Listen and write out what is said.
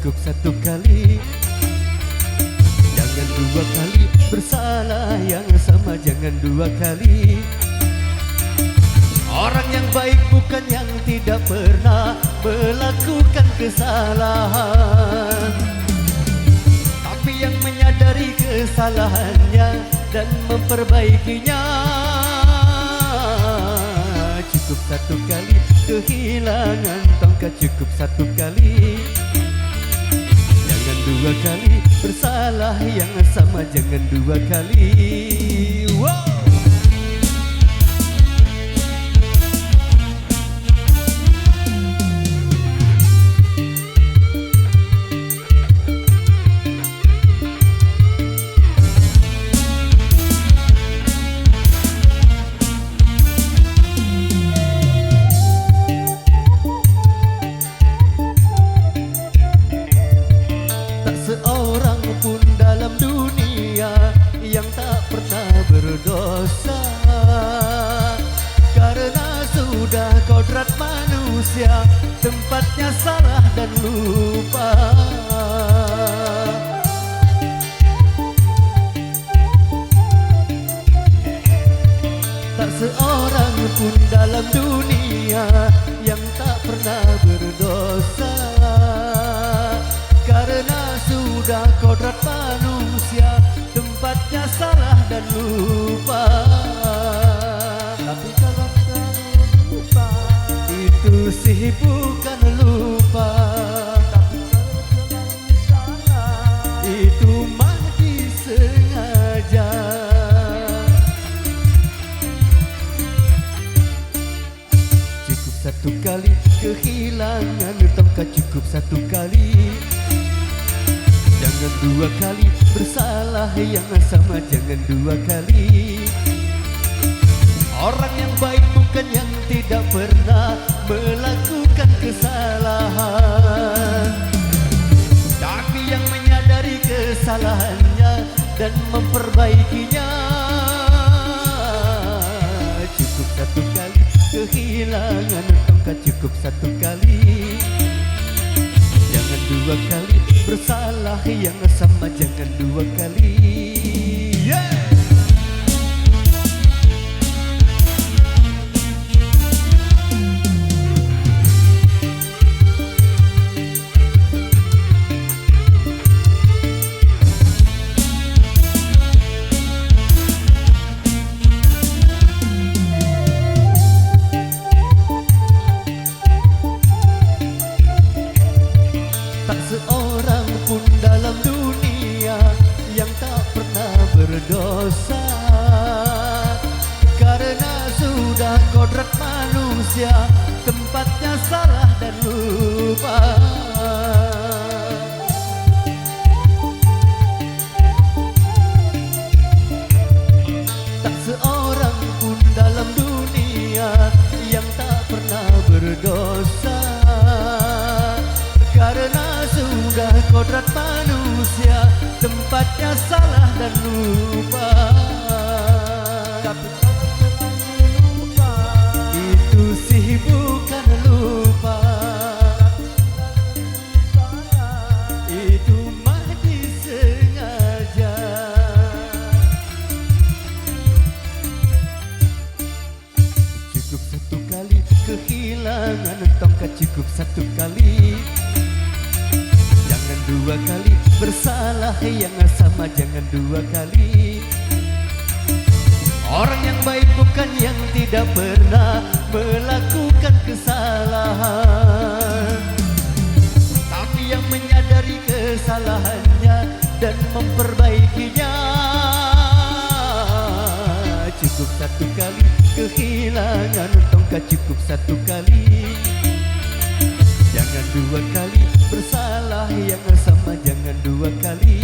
cukup satu kali. Jangan dua kali bersalah yang sama, jangan dua kali. Orang yang baik bukan yang tidak pernah melakukan kesalahan, tapi yang menyadari kesalahannya dan memperbaikinya. Cukup satu kali kehilangan tongkat, cukup satu kali. Jangan dua kali bersalah yang sama, jangan dua kali. Wow. Seorang pun dalam dunia yang tak pernah berdosa, karena sudah kodrat manusia tempatnya salah dan lupa. Tak seorang pun dalam dunia yang tak pernah berdosa, karena sudah kodrat manusia tempatnya salah dan lupa. Tapi kalau lupa itu sih bukan lupa, tapi kalau salah itu mah disengaja. Cukup satu kali kehilangan tongkat, cukup satu kali. Jangan dua kali bersalah yang sama, jangan dua kali. Orang yang baik bukan yang tidak pernah melakukan kesalahan, tapi yang menyadari kesalahannya dan memperbaikinya. Cukup satu kali kehilangan tongkat, cukup satu kali. Jangan dua kali bersalah yang sama, jangan dua kali. Yeah! Tak seorang pun dalam dunia yang tak pernah berdosa, karena sudah kodrat manusia tempatnya salah dan lupa. Tak seorang pun dalam dunia yang tak pernah berdosa, karena sudah kodrat manusia tempatnya salah dan lupa. Tapi kalau lupa itu sih bukan lupa, itu mah disengaja. Cukup satu kali kehilangan tongkat, cukup satu kali. Jangan dua kali bersalah yang sama, jangan dua kali. Orang yang baik bukan yang tidak pernah melakukan kesalahan, tapi yang menyadari kesalahannya dan memperbaikinya. Cukup satu kali kehilangan tongkat, cukup satu kali. Jangan dua kali bersalah yang sama, jangan dua kali.